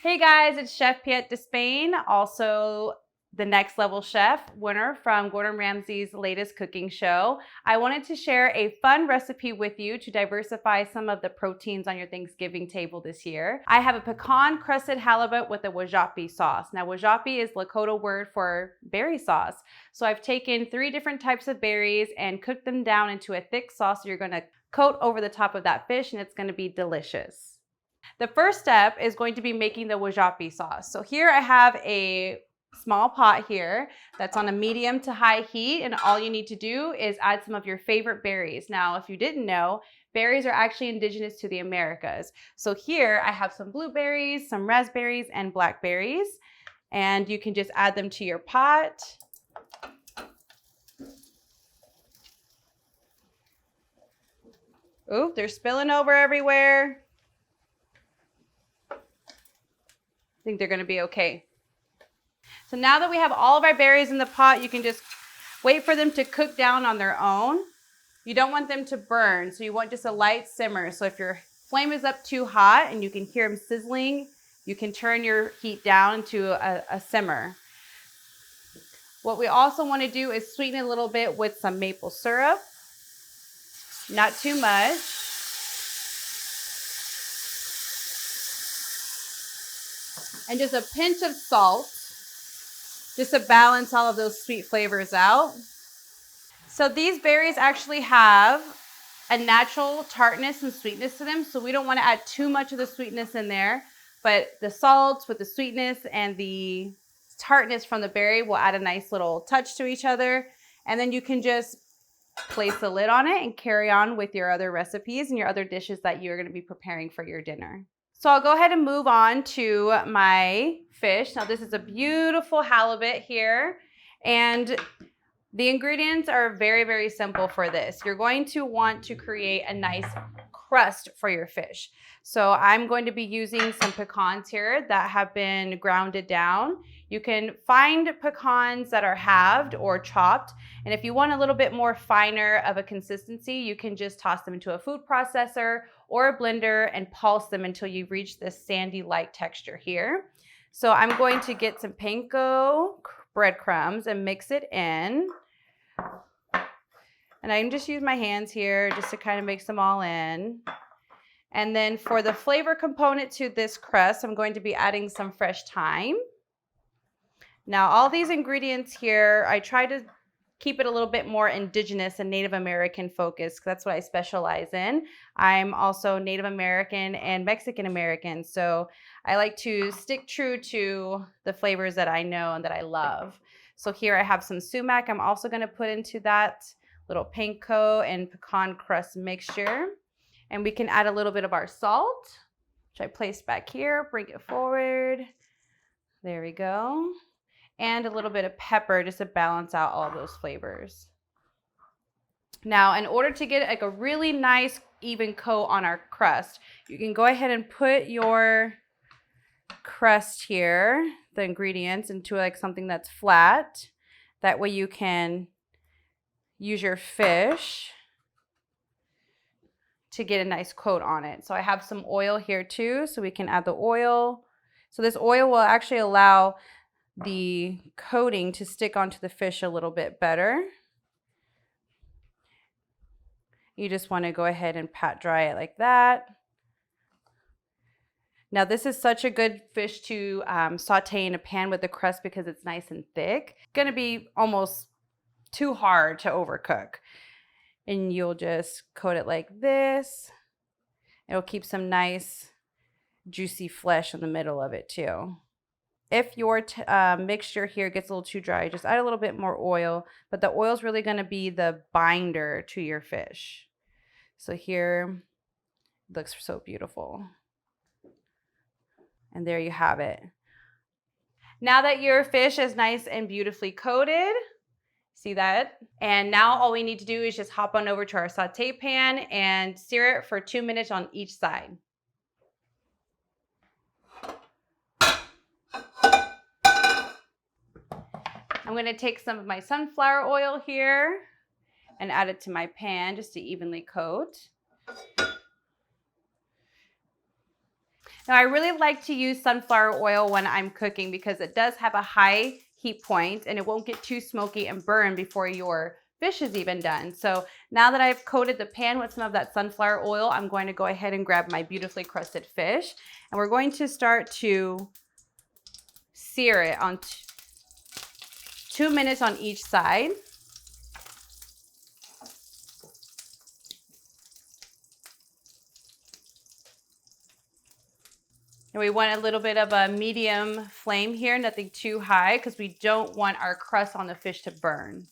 Hey guys, it's Chef Piet Despain, also the Next Level Chef winner from Gordon Ramsay's latest cooking show. I wanted to share a fun recipe with you to diversify some of the proteins on your Thanksgiving table this year. I have a pecan crusted halibut with a wajapi sauce. Now, wajapi is Lakota word for berry sauce. So I've taken 3 different types of berries and cooked them down into a thick sauce you're gonna coat over the top of that fish, and it's gonna be delicious. The first step is going to be making the wajapi sauce. So here I have a small pot here that's on a medium to high heat, and all you need to do is add some of your favorite berries. Now, if you didn't know, berries are actually indigenous to the Americas. So here I have some blueberries, some raspberries, and blackberries, and you can just add them to your pot. Oop, they're spilling over everywhere. I think they're gonna be okay. So now that we have all of our berries in the pot, you can just wait for them to cook down on their own. You don't want them to burn, so you want just a light simmer. So if your flame is up too hot and you can hear them sizzling, you can turn your heat down to a simmer. What we also want to do is sweeten it a little bit with some maple syrup. Not too much. And just a pinch of salt, just to balance all of those sweet flavors out. So these berries actually have a natural tartness and sweetness to them, so we don't want to add too much of the sweetness in there, but the salts with the sweetness and the tartness from the berry will add a nice little touch to each other. And then you can just place the lid on it and carry on with your other recipes and your other dishes that you're going to be preparing for your dinner. So I'll go ahead and move on to my fish. Now this is a beautiful halibut here, and the ingredients are very, very simple for this. You're going to want to create a nice crust for your fish. So I'm going to be using some pecans here that have been grounded down. You can find pecans that are halved or chopped. And if you want a little bit more finer of a consistency, you can just toss them into a food processor or a blender and pulse them until you reach this sandy-like texture here. So I'm going to get some panko breadcrumbs and mix it in. And I can just use my hands here just to kind of mix them all in. And then for the flavor component to this crust, I'm going to be adding some fresh thyme. Now, all these ingredients here, I try to keep it a little bit more indigenous and Native American focused. That's what I specialize in. I'm also Native American and Mexican American, so I like to stick true to the flavors that I know and that I love. So here I have some sumac I'm also going to put into that little panko and pecan crust mixture. And we can add a little bit of our salt, which I placed back here. Bring it forward. There we go. And a little bit of pepper just to balance out all of those flavors. Now, in order to get like a really nice even coat on our crust, you can go ahead and put your crust here, the ingredients, into like something that's flat. That way you can use your fish to get a nice coat on it. So I have some oil here too, so we can add the oil. So this oil will actually allow the coating to stick onto the fish a little bit better. You just want to go ahead and pat dry it like that. Now this is such a good fish to saute in a pan with the crust because it's nice and thick. It's gonna be almost too hard to overcook. And you'll just coat it like this. It'll keep some nice juicy flesh in the middle of it too. If your mixture here gets a little too dry, just add a little bit more oil, but the oil is really going to be the binder to your fish. So here, it looks so beautiful. And there you have it. Now that your fish is nice and beautifully coated, see that? And now all we need to do is just hop on over to our saute pan and sear it for 2 minutes on each side. I'm going to take some of my sunflower oil here and add it to my pan just to evenly coat. Now I really like to use sunflower oil when I'm cooking because it does have a high heat point and it won't get too smoky and burn before your fish is even done. So now that I've coated the pan with some of that sunflower oil, I'm going to go ahead and grab my beautifully crusted fish and we're going to start to sear it on 2 minutes on each side. And we want a little bit of a medium flame here, nothing too high, because we don't want our crust on the fish to burn.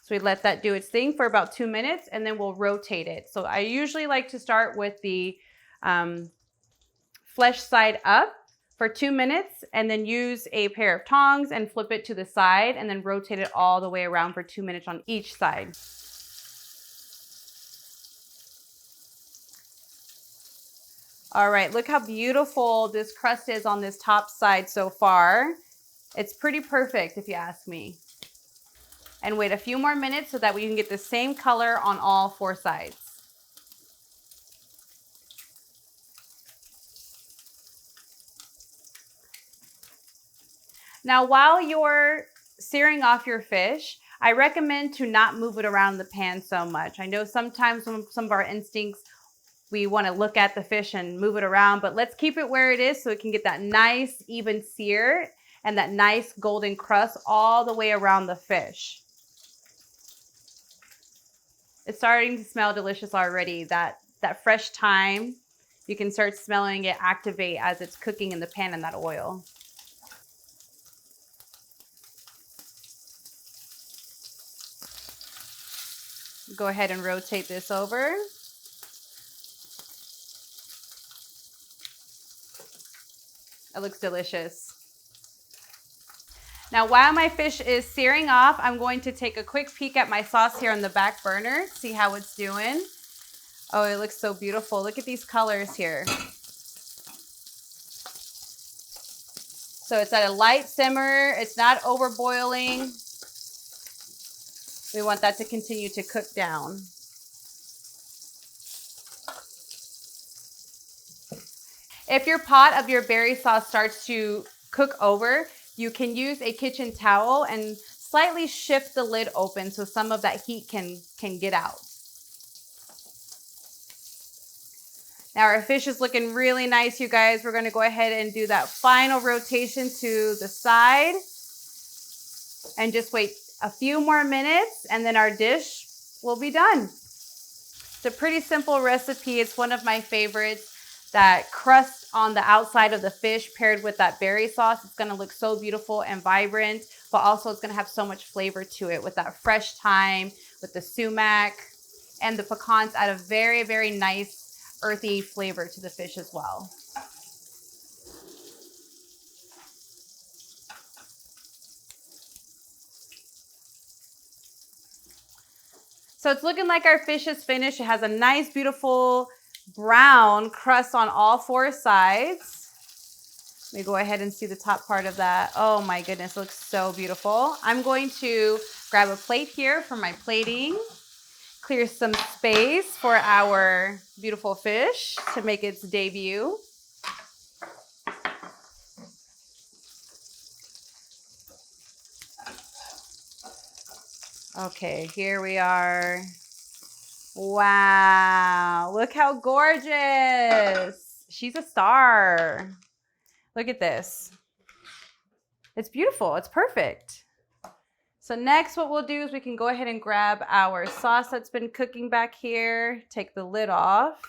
So we let that do its thing for about 2 minutes and then we'll rotate it. So I usually like to start with the flesh side up for 2 minutes and then use a pair of tongs and flip it to the side and then rotate it all the way around for 2 minutes on each side. All right, look how beautiful this crust is on this top side so far. It's pretty perfect if you ask me. And wait a few more minutes so that we can get the same color on all 4 sides. Now, while you're searing off your fish, I recommend to not move it around the pan so much. I know sometimes when some of our instincts, we want to look at the fish and move it around, but let's keep it where it is so it can get that nice even sear and that nice golden crust all the way around the fish. It's starting to smell delicious already. That fresh thyme, you can start smelling it activate as it's cooking in the pan in that oil. Go ahead and rotate this over. It looks delicious. Now, while my fish is searing off, I'm going to take a quick peek at my sauce here on the back burner, see how it's doing. Oh, it looks so beautiful. Look at these colors here. So it's at a light simmer. It's not over boiling. We want that to continue to cook down. If your pot of your berry sauce starts to cook over, you can use a kitchen towel and slightly shift the lid open so some of that heat can get out. Now our fish is looking really nice, you guys. We're gonna go ahead and do that final rotation to the side and just wait a few more minutes and then our dish will be done. It's a pretty simple recipe. It's one of my favorites. That crust on the outside of the fish paired with that berry sauce, it's gonna look so beautiful and vibrant, but also it's gonna have so much flavor to it with that fresh thyme, with the sumac, and the pecans add a very, very nice earthy flavor to the fish as well. So it's looking like our fish is finished. It has a nice, beautiful brown crust on all 4 sides. Let me go ahead and see the top part of that. Oh my goodness, it looks so beautiful. I'm going to grab a plate here for my plating, clear some space for our beautiful fish to make its debut. Okay, here we are. Wow, look how gorgeous. She's a star. Look at this. It's beautiful, it's perfect. So next what we'll do is we can go ahead and grab our sauce that's been cooking back here, take the lid off.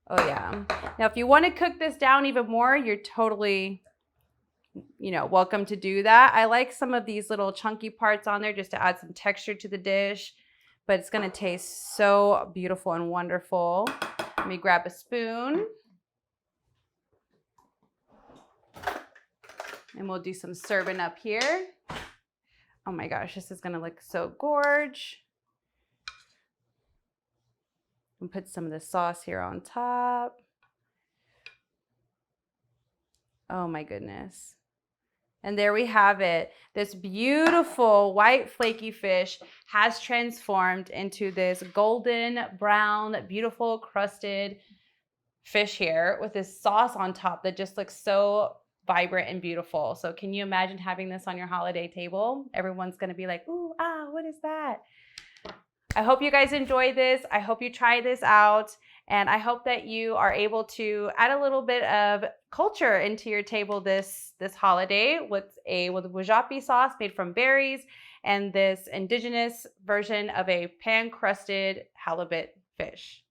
Oh yeah. Now if you want to cook this down even more, you're totally welcome to do that. I like some of these little chunky parts on there just to add some texture to the dish, but it's going to taste so beautiful and wonderful. Let me grab a spoon and we'll do some serving up here. Oh my gosh, this is going to look so gorge. And put some of the sauce here on top. Oh my goodness. And there we have it. This beautiful white flaky fish has transformed into this golden brown, beautiful crusted fish here with this sauce on top that just looks so vibrant and beautiful. So can you imagine having this on your holiday table? Everyone's gonna be like, ooh, ah, what is that? I hope you guys enjoy this. I hope you try this out. And I hope that you are able to add a little bit of culture into your table this holiday with wajapi sauce made from berries and this indigenous version of a pan-crusted halibut fish.